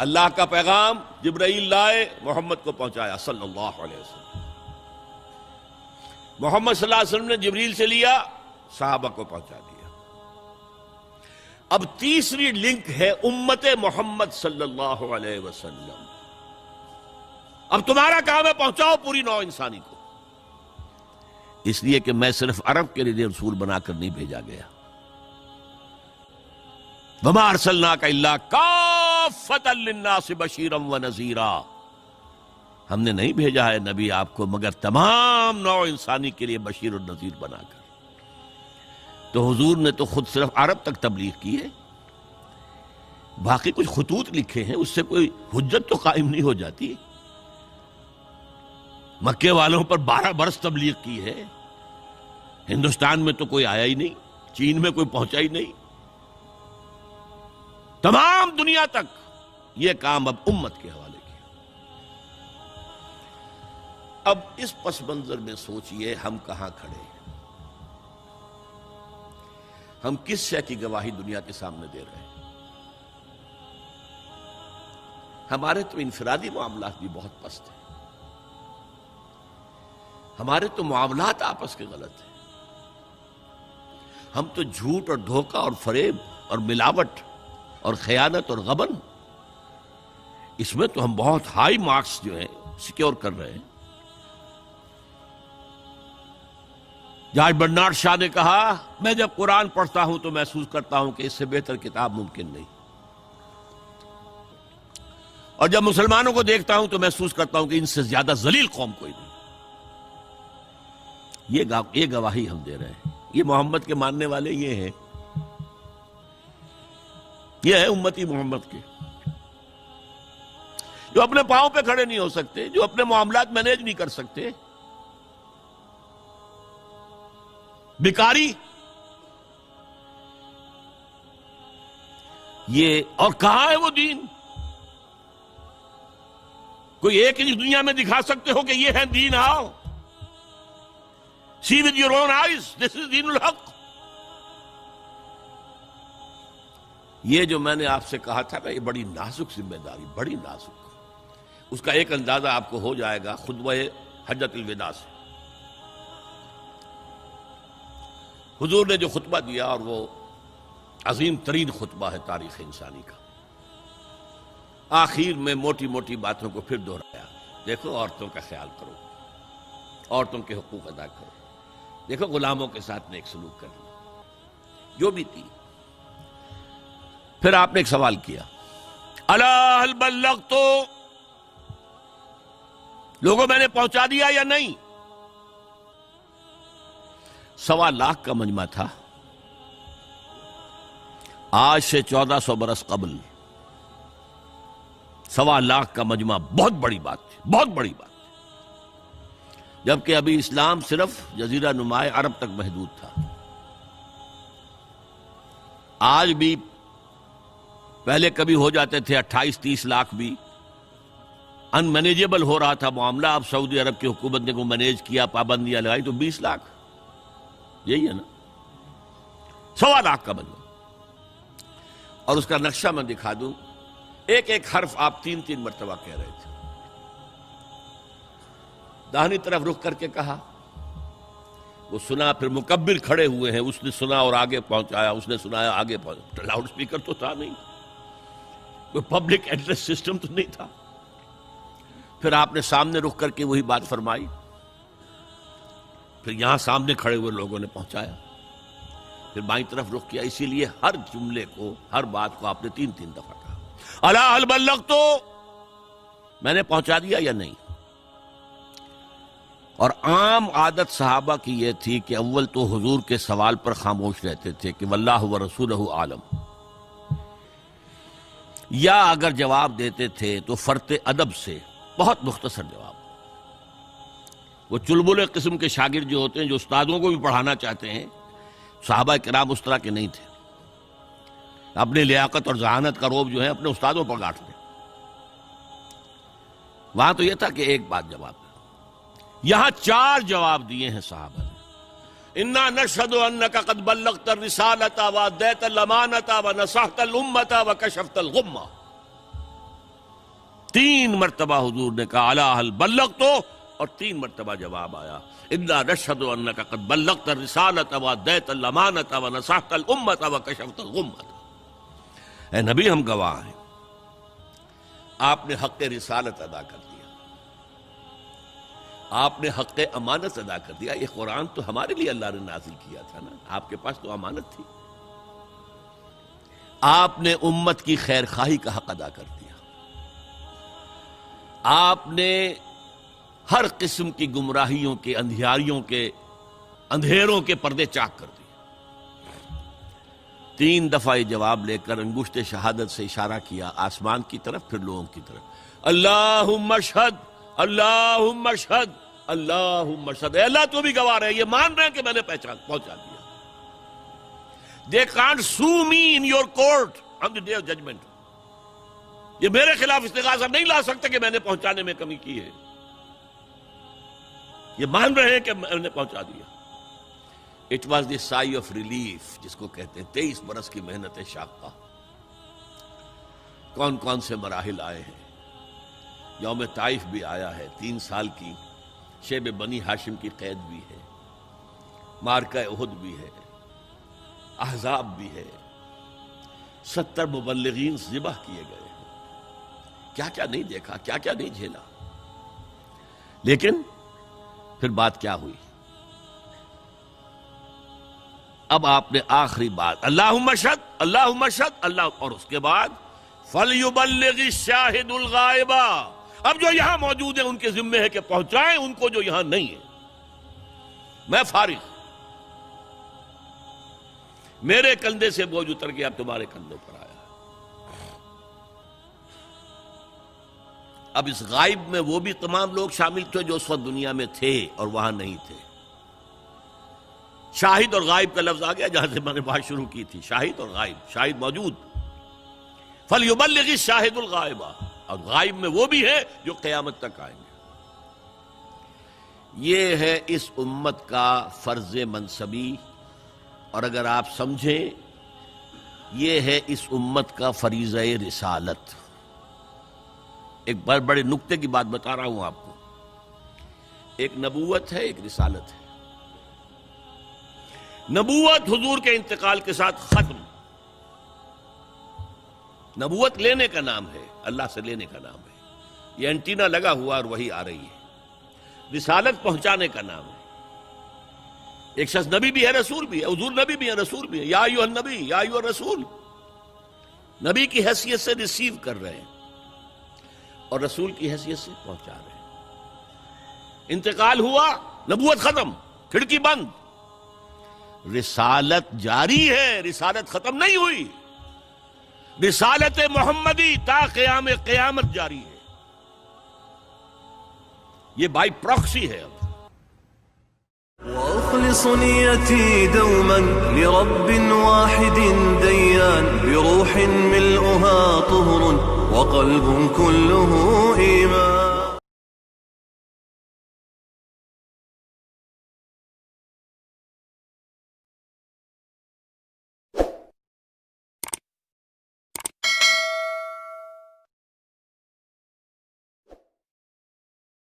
اللہ کا پیغام جبرائیل لائے، محمد کو پہنچایا صلی اللہ علیہ وسلم۔ محمد صلی اللہ علیہ وسلم نے جبریل سے لیا، صحابہ کو پہنچا دیا۔ اب تیسری لنک ہے امت محمد صلی اللہ علیہ وسلم۔ اب تمہارا کام ہے پہنچاؤ پوری نوع انسانی کو، اس لیے کہ میں صرف عرب کے لیے رسول بنا کر نہیں بھیجا گیا۔ وَمَا أَرْسَلْنَاكَ إِلَّا كَافَّةً لِلنَّاسِ بَشِيرًا وَنَذِيرًا، ہم نے نہیں بھیجا ہے نبی آپ کو مگر تمام نوع انسانی کے لیے بشیر اور نذیر بنا کر۔ تو حضور نے تو خود صرف عرب تک تبلیغ کی ہے، باقی کچھ خطوط لکھے ہیں، اس سے کوئی حجت تو قائم نہیں ہو جاتی۔ مکے والوں پر 12 برس تبلیغ کی ہے، ہندوستان میں تو کوئی آیا ہی نہیں، چین میں کوئی پہنچا ہی نہیں، تمام دنیا تک یہ کام اب امت کے حوالے کیا۔ اب اس پس منظر میں سوچئے ہم کہاں کھڑے ہیں، ہم کس شے کی گواہی دنیا کے سامنے دے رہے ہیں؟ ہمارے تو انفرادی معاملات بھی بہت پست ہیں، ہمارے تو معاملات آپس کے غلط ہیں، ہم تو جھوٹ اور دھوکہ اور فریب اور ملاوٹ اور خیانت اور غبن، اس میں تو ہم بہت ہائی مارکس جو ہیں سیکیور کر رہے ہیں۔ جارج برنارڈ شاہ نے کہا، میں جب قرآن پڑھتا ہوں تو محسوس کرتا ہوں کہ اس سے بہتر کتاب ممکن نہیں، اور جب مسلمانوں کو دیکھتا ہوں تو محسوس کرتا ہوں کہ ان سے زیادہ ذلیل قوم کوئی نہیں۔ یہ گواہی ہم دے رہے ہیں، یہ محمد کے ماننے والے یہ ہیں، یہ ہے امتی محمد کے، جو اپنے پاؤں پہ کھڑے نہیں ہو سکتے، جو اپنے معاملات مینیج نہیں کر سکتے، بیکاری، یہ اور کہاں ہے وہ دین؟ کوئی ایک ہی دنیا میں دکھا سکتے ہو کہ یہ ہے دین؟ آؤ see with your own eyes, this is دین الحق۔ یہ جو میں نے آپ سے کہا تھا نا، یہ بڑی نازک ذمہ داری، بڑی نازک، اس کا ایک اندازہ آپ کو ہو جائے گا خطبہ حجۃ الوداع سے۔ حضور نے جو خطبہ دیا، اور وہ عظیم ترین خطبہ ہے تاریخ انسانی کا، آخر میں موٹی موٹی باتوں کو پھر دہرایا۔ دیکھو عورتوں کا خیال کرو، عورتوں کے حقوق ادا کرو، دیکھو غلاموں کے ساتھ نیک سلوک کرنا، جو بھی تھی۔ پھر آپ نے ایک سوال کیا، الا هل بلغت، لوگوں میں نے پہنچا دیا یا نہیں؟ 1.25 لاکھ کا مجمع تھا، آج سے 1400 برس قبل 1.25 لاکھ کا مجمع بہت بڑی بات تھی، بہت بڑی بات، جبکہ ابھی اسلام صرف جزیرہ نما عرب تک محدود تھا۔ آج بھی پہلے کبھی ہو جاتے تھے 28-30 لاکھ بھی، ان مینیجیبل ہو رہا تھا معاملہ۔ اب سعودی عرب کی حکومت نے کو مینیج کیا، پابندیاں لگائی تو 20 لاکھ، یہی ہے نا، 1.25 لاکھ کا مجمع۔ اور اس کا نقشہ میں دکھا دوں، ایک ایک حرف آپ 3 مرتبہ کہہ رہے تھے۔ داہنی طرف رخ کر کے کہا، وہ سنا، پھر مکبر کھڑے ہوئے ہیں، اس نے سنا اور آگے پہنچایا، اس نے سنایا آگے پہنچایا، لاؤڈ سپیکر تو تھا نہیں، کوئی پبلک ایڈریس سسٹم تو نہیں تھا۔ پھر آپ نے سامنے رخ کر کے وہی بات فرمائی، پھر یہاں سامنے کھڑے ہوئے لوگوں نے پہنچایا، پھر بائیں طرف رخ کیا۔ اسی لیے ہر جملے کو، ہر بات کو آپ نے 3 دفعہ کہا، الا هل بلغت، میں نے پہنچا دیا یا نہیں؟ اور عام عادت صحابہ کی یہ تھی کہ اول تو حضور کے سوال پر خاموش رہتے تھے کہ واللہ ورسولہ عالم، یا اگر جواب دیتے تھے تو فرط ادب سے بہت مختصر جواب۔ وہ چلبلے قسم کے شاگرد جو ہوتے ہیں، جو استادوں کو بھی پڑھانا چاہتے ہیں، صحابہ کرام اس طرح کے نہیں تھے، اپنی لیاقت اور ذہانت کا روب جو ہے اپنے استادوں پر گاٹھ لیں۔ وہاں تو یہ تھا کہ ایک بات جواب ہے، یہاں 4 جواب دیے ہیں صحابہ نے۔ انا نشہد انک قد بلغت الرسالۃ وادیت الامانۃ ونصحت الامۃ وکشفت الغمۃ، 3 مرتبہ حضور نے کہا الا هل بلغت، اور 3 مرتبہ جواب آیا انا نشهد انك قد بلغت الرسالة واديت الامانة ونصحت الامة وكشفت الغمة۔ اے نبی ہم گواہ ہیں، آپ نے حق رسالت ادا کر دیا، آپ نے حق امانت ادا کر دیا۔ یہ قرآن تو ہمارے لیے اللہ نے نازل کیا تھا نا، آپ کے پاس تو امانت تھی۔ آپ نے امت کی خیر خواہی کا حق ادا کر دیا، آپ نے ہر قسم کی گمراہیوں کے، اندھیاریوں کے، اندھیروں کے پردے چاک کر دیے۔ 3 دفعہ یہ جواب لے کر انگشت شہادت سے اشارہ کیا آسمان کی طرف، پھر لوگوں کی طرف، اللہم اشہد اللہم اشہد اللہم اشہد۔ اے اللہ تو بھی گواہ رہے، یہ مان رہے ہیں کہ میں نے پہنچا دیا۔ They can't sue me in your court on the day of judgment۔ یہ میرے خلاف استغاثہ نہیں لا سکتے کہ میں نے پہنچانے میں کمی کی ہے، یہ مان رہے ہیں کہ میں نے پہنچا دیا۔ It was the sigh of relief جس کو کہتے ہیں 23 برس کی محنت شاقہ۔ کون کون سے مراحل آئے ہیں، یوم طائف بھی آیا ہے، 3 سال کی شیب بنی ہاشم کی قید بھی ہے، معرکہ احد بھی ہے، احزاب بھی ہے، 70 مبلغین ذبح کیے گئے ہیں۔ کیا کیا نہیں دیکھا، کیا کیا نہیں جھیلا، لیکن پھر بات کیا ہوئی؟ اب آپ نے آخری بات اللہم اشہد اللہم اشہد اللہ، اور اس کے بعد فَلْيُبَلِّغِ الشَّاهِدُ الْغَائِبَ۔ اب جو یہاں موجود ہیں ان کے ذمے ہے کہ پہنچائیں ان کو جو یہاں نہیں ہے۔ میں فارغ، میرے کندھے سے بوجھ اتر گیا، اب تمہارے کندھوں پر آیا۔ اب اس غائب میں وہ بھی تمام لوگ شامل تھے جو اس وقت دنیا میں تھے اور وہاں نہیں تھے۔ شاہد اور غائب کا لفظ آ گیا جہاں سے میں نے بات شروع کی تھی، شاہد اور غائب۔ شاہد موجود، فَلْيُبَلِّغِ الشَّاهِدُ الْغَائِبَ، اور غائب میں وہ بھی ہیں جو قیامت تک آئیں گے۔ یہ ہے اس امت کا فرض منصبی، اور اگر آپ سمجھیں یہ ہے اس امت کا فریضہ رسالت۔ ایک بڑے نکتے کی بات بتا رہا ہوں آپ کو، ایک نبوت ہے، ایک رسالت ہے۔ نبوت حضور کے انتقال کے ساتھ ختم، نبوت لینے کا نام ہے، اللہ سے لینے کا نام ہے، یہ اینٹینا لگا ہوا اور وہی آ رہی ہے۔ رسالت پہنچانے کا نام ہے۔ ایک شخص نبی بھی ہے، رسول بھی ہے، حضور نبی بھی ہے، رسول بھی ہے، یا ایھا النبی یا ایھا الرسول، نبی کی حیثیت سے ریسیو کر رہے ہیں اور رسول کی حیثیت سے پہنچا رہے ہیں۔ انتقال ہوا، نبوت ختم، کھڑکی بند، رسالت جاری ہے، رسالت ختم نہیں ہوئی، رسالت محمدی تا قیام قیامت جاری ہے، یہ بائی پراکسی ہے۔ اب وأخلص نيتي دوما لرب واحد ديان بروح ملؤها طهر وقلب كله إيمان